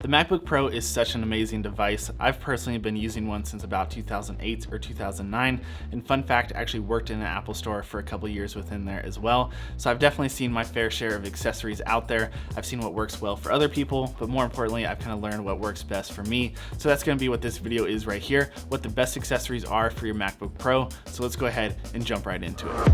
The MacBook Pro is such an amazing device. I've personally been using one since about 2008 or 2009, and fun fact, I actually worked in an Apple store for a couple years within there as well. So I've definitely seen my fair share of accessories out there. I've seen what works well for other people, but more importantly, I've kind of learned what works best for me. So that's gonna be what this video is right here, what the best accessories are for your MacBook Pro. So let's go ahead and jump right into it.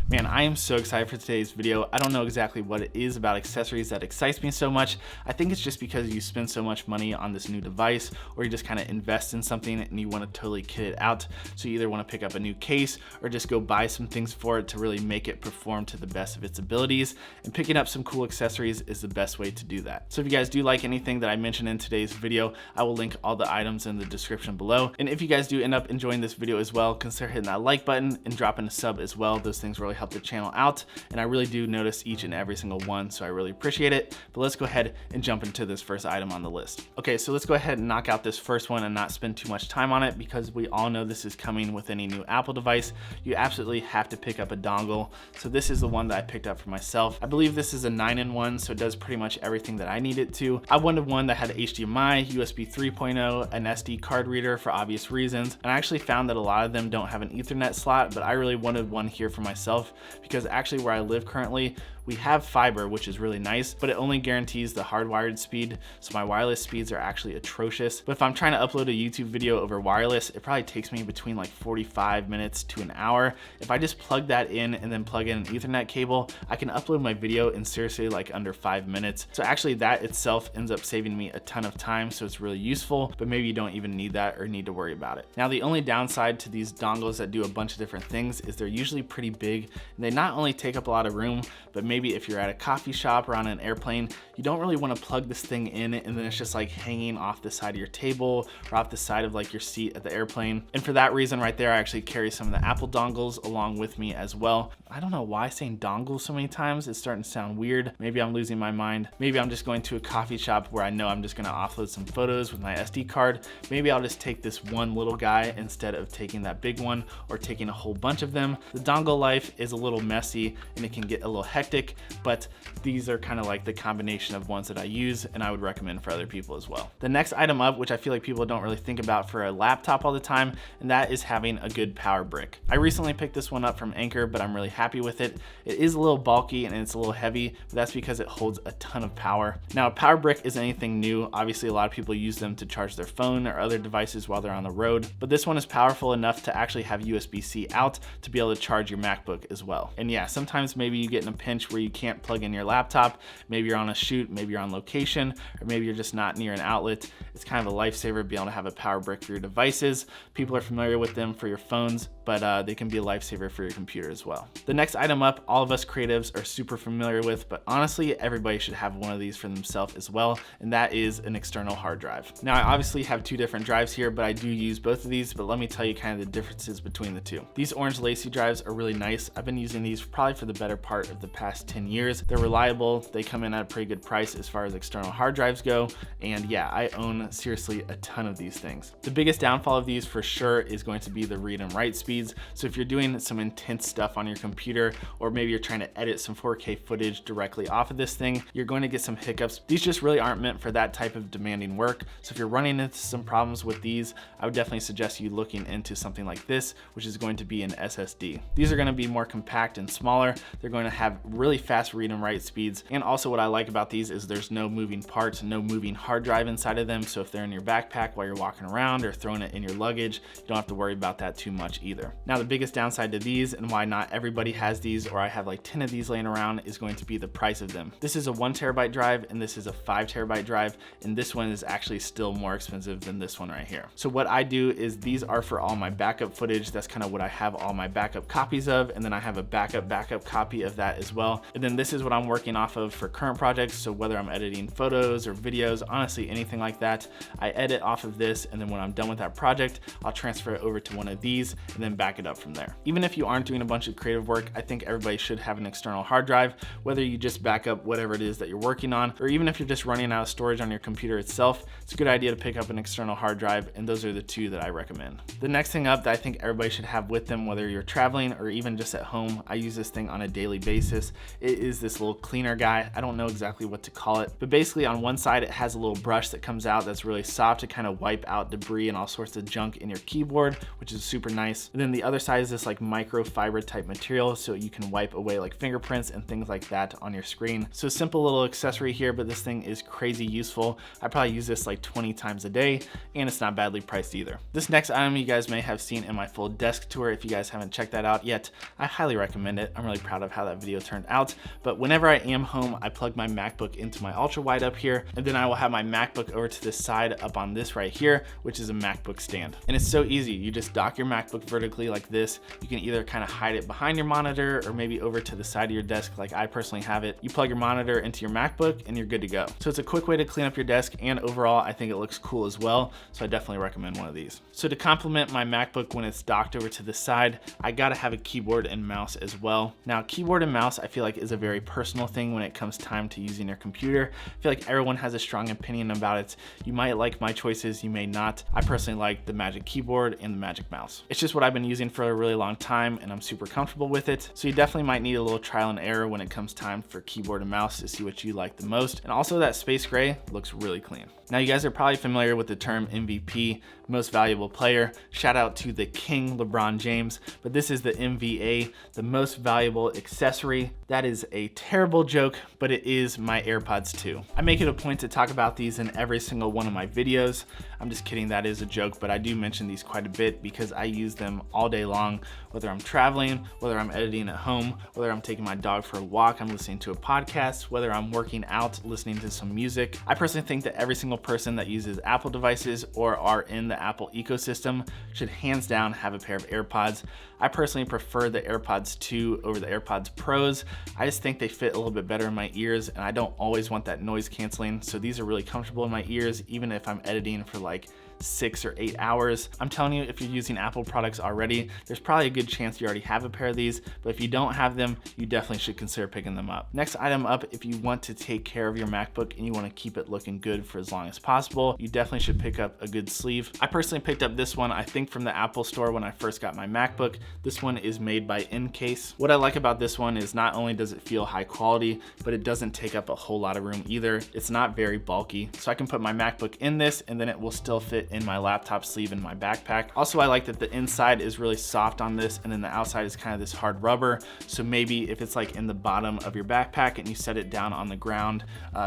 Man, I am so excited for today's video. I don't know exactly what it is about accessories that excites me so much. I think it's just because you spend so much money on this new device, or you just kind of invest in something and you want to totally kit it out. So you either want to pick up a new case or just go buy some things for it to really make it perform to the best of its abilities. And picking up some cool accessories is the best way to do that. So if you guys do like anything that I mentioned in today's video, I will link all the items in the description below. And if you guys do end up enjoying this video as well, consider hitting that like button and dropping a sub as well. Those things really help the channel out, and I really do notice each and every single one, so I really appreciate it. But let's go ahead and jump into this first item on the list. Okay, so let's go ahead and knock out this first one and not spend too much time on it, because we all know this is coming with any new Apple device. You absolutely have to pick up a dongle. So this is the one that I picked up for myself. I believe this is a 9-in-1, so it does pretty much everything that I need it to. I wanted one that had HDMI, USB 3.0, an SD card reader for obvious reasons, and I actually found that a lot of them don't have an Ethernet slot, but I really wanted one here for myself, because actually where I live currently, we have fiber, which is really nice, but it only guarantees the hardwired speed, so my wireless speeds are actually atrocious. But if I'm trying to upload a YouTube video over wireless, it probably takes me between like 45 minutes to an hour. If I just plug that in and then plug in an Ethernet cable, I can upload my video in seriously like under 5 minutes. So actually that itself ends up saving me a ton of time, so it's really useful, but maybe you don't even need that or need to worry about it. Now, the only downside to these dongles that do a bunch of different things is they're usually pretty big, and they not only take up a lot of room, but maybe if you're at a coffee shop or on an airplane, you don't really want to plug this thing in and then it's just like hanging off the side of your table or off the side of like your seat at the airplane. And for that reason right there, I actually carry some of the Apple dongles along with me as well. I don't know why saying dongles so many times. It's starting to sound weird. Maybe I'm losing my mind. Maybe I'm just going to a coffee shop where I know I'm just going to offload some photos with my SD card. Maybe I'll just take this one little guy instead of taking that big one or taking a whole bunch of them. The dongle life is a little messy and it can get a little hectic, but these are kind of like the combination of ones that I use and I would recommend for other people as well. The next item up, which I feel like people don't really think about for a laptop all the time, and that is having a good power brick. I recently picked this one up from ANKER, but I'm really happy with it. It is a little bulky and it's a little heavy, but that's because it holds a ton of power. Now, a power brick isn't anything new. Obviously, a lot of people use them to charge their phone or other devices while they're on the road, but this one is powerful enough to actually have USB-C out to be able to charge your MacBook as well. And yeah, sometimes maybe you get in a pinch where you can't plug in your laptop. Maybe you're on a shoot, maybe you're on location, or maybe you're just not near an outlet. It's kind of a lifesaver to be able to have a power brick for your devices. People are familiar with them for your phones, but they can be a lifesaver for your computer as well. The next item up, all of us creatives are super familiar with, but honestly, everybody should have one of these for themselves as well, and that is an external hard drive. Now, I obviously have two different drives here, but I do use both of these, but let me tell you kind of the differences between the two. These orange LACIE drives are really nice. I've been using these probably for the better part of the past 10 years. They're reliable, they come in at a pretty good price as far as external hard drives go, and yeah, I own seriously a ton of these things. The biggest downfall of these for sure is going to be the read and write speeds. So if you're doing some intense stuff on your computer, or maybe you're trying to edit some 4K footage directly off of this thing, you're going to get some hiccups. These just really aren't meant for that type of demanding work. So if you're running into some problems with these, I would definitely suggest you looking into something like this, which is going to be an SSD. These are going to be more compact and smaller. They're going to have really fast read and write speeds. And also what I like about these is there's no moving parts, no moving hard drive inside of them. So if they're in your backpack while you're walking around or throwing it in your luggage, you don't have to worry about that too much either. Now, the biggest downside to these and why not everybody has these, or I have like 10 of these laying around, is going to be the price of them. This is a 1 terabyte drive and this is a 5 terabyte drive, and this one is actually still more expensive than this one right here. So what I do is these are for all my backup footage. That's kind of what I have all my backup copies of, and then I have a backup copy of that as well. And then this is what I'm working off of for current projects. So whether I'm editing photos or videos, honestly, anything like that, I edit off of this. And then when I'm done with that project, I'll transfer it over to one of these and then back it up from there. Even if you aren't doing a bunch of creative work, I think everybody should have an external hard drive, whether you just back up whatever it is that you're working on, or even if you're just running out of storage on your computer itself, it's a good idea to pick up an external hard drive. And those are the two that I recommend. The next thing up that I think everybody should have with them, whether you're traveling or even just at home, I use this thing on a daily basis. It is this little cleaner guy. I don't know exactly what to call it, but basically on one side, it has a little brush that comes out that's really soft to kind of wipe out debris and all sorts of junk in your keyboard, which is super nice. And then the other side is this like microfiber type material, so you can wipe away like fingerprints and things like that on your screen. So simple little accessory here, but this thing is crazy useful. I probably use this like 20 times a day, and it's not badly priced either. This next item you guys may have seen in my full desk tour. If you guys haven't checked that out yet, I highly recommend it. I'm really proud of how that video turned out. But whenever I am home, I plug my MacBook into my ultra wide up here, and then I will have my MacBook over to this side up on this right here, which is a MacBook stand. And it's so easy. You just dock your MacBook vertically like this. You can either kind of hide it behind your monitor or maybe over to the side of your desk like I personally have it. You plug your monitor into your MacBook and you're good to go. So it's a quick way to clean up your desk, and overall I think it looks cool as well. So I definitely recommend one of these. So to complement my MacBook when it's docked over to the side, I gotta have a keyboard and mouse as well. Now keyboard and mouse I feel like is a very personal thing when it comes time to using your computer. I feel like everyone has a strong opinion about it. You might like my choices, you may not. I personally like the Magic Keyboard and the Magic Mouse. It's just what I've been using for a really long time and I'm super comfortable with it. So you definitely might need a little trial and error when it comes time for keyboard and mouse to see what you like the most. And also that space gray looks really clean. Now you guys are probably familiar with the term MVP, most valuable player. Shout out to the King LeBron James, but this is the MVA, the most valuable accessory. That is a terrible joke, but it is my AirPods 2. I make it a point to talk about these in every single one of my videos. I'm just kidding, that is a joke, but I do mention these quite a bit because I use them all day long, whether I'm traveling, whether I'm editing at home, whether I'm taking my dog for a walk, I'm listening to a podcast, whether I'm working out, listening to some music. I personally think that every single person that uses Apple devices or are in the Apple ecosystem should hands down have a pair of AirPods. I personally prefer the AirPods 2 over the AirPods Pros. I just think they fit a little bit better in my ears, and I don't always want that noise canceling. So these are really comfortable in my ears, even if I'm editing for like 6 or 8 hours. I'm telling you, if you're using Apple products already, there's probably a good chance you already have a pair of these, but if you don't have them, you definitely should consider picking them up. Next item up, if you want to take care of your MacBook and you want to keep it looking good for as long as possible, you definitely should pick up a good sleeve. I personally picked up this one, I think from the Apple store when I first got my MacBook. This one is made by INCASE. What I like about this one is not only does it feel high quality, but it doesn't take up a whole lot of room either. It's not very bulky, so I can put my MacBook in this and then it will still fit in my laptop sleeve in my backpack. Also, I like that the inside is really soft on this and then the outside is kind of this hard rubber. So maybe if it's like in the bottom of your backpack and you set it down on the ground,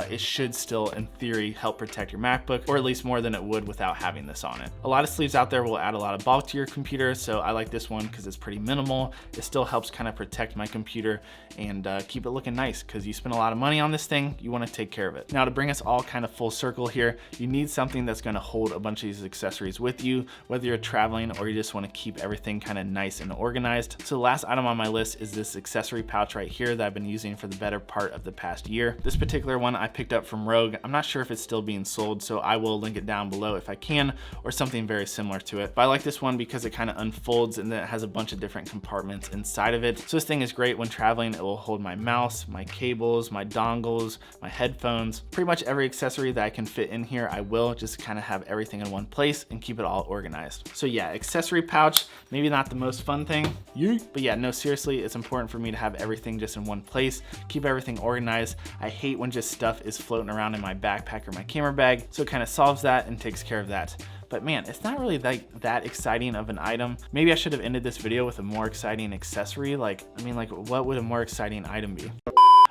it should still in theory help protect your MacBook, or at least more than it would without having this on it. A lot of sleeves out there will add a lot of bulk to your computer, so I like this one because it's pretty minimal. It still helps kind of protect my computer and keep it looking nice, because you spend a lot of money on this thing, you want to take care of it. Now to bring us all kind of full circle here, you need something that's going to hold a bunch of these accessories with you, whether you're traveling or you just want to keep everything kind of nice and organized. So the last item on my list is this accessory pouch right here that I've been using for the better part of the past year. This particular one I picked up from Rogue. I'm not sure if it's still being sold, so I will link it down below if I can, or something very similar to it. But I like this one because it kind of unfolds and then it has a bunch of different compartments inside of it. So this thing is great when traveling. It will hold my mouse, my cables, my dongles, my headphones, pretty much every accessory that I can fit in here. I will just kind of have everything in one place and keep it all organized. So yeah, accessory pouch, maybe not the most fun thing, but yeah, no, seriously, it's important for me to have everything just in one place, keep everything organized. I hate when just stuff is floating around in my backpack or my camera bag, so it kind of solves that and takes care of that. But man, it's not really like that exciting of an item. Maybe I should have ended this video with a more exciting accessory. Like, I mean, like, what would a more exciting item be?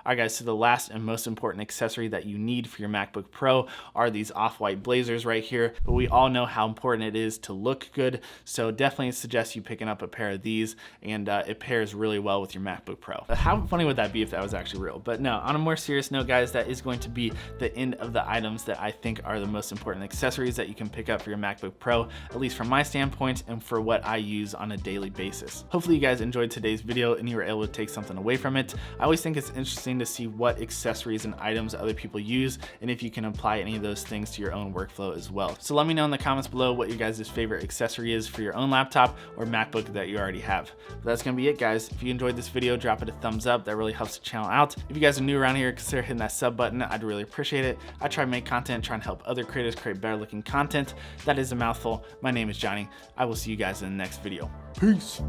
Alright guys, so the last and most important accessory that you need for your MacBook Pro are these off-white blazers right here, but we all know how important it is to look good, so definitely suggest you picking up a pair of these, and it pairs really well with your MacBook Pro. How funny would that be if that was actually real? But no, on a more serious note guys, that is going to be the end of the items that I think are the most important accessories that you can pick up for your MacBook Pro, at least from my standpoint and for what I use on a daily basis. Hopefully you guys enjoyed today's video and you were able to take something away from it. I always think it's interesting to see what accessories and items other people use and if you can apply any of those things to your own workflow as well. So let me know in the comments below what your guys' favorite accessory is for your own laptop or MacBook that you already have. But that's gonna be it guys. If you enjoyed this video, drop it a thumbs up. That really helps the channel out. If you guys are new around here, consider hitting that sub button. I'd really appreciate it. I try to make content, trying to help other creators create better looking content. That is a mouthful. My name is Johnny. I will see you guys in the next video. Peace.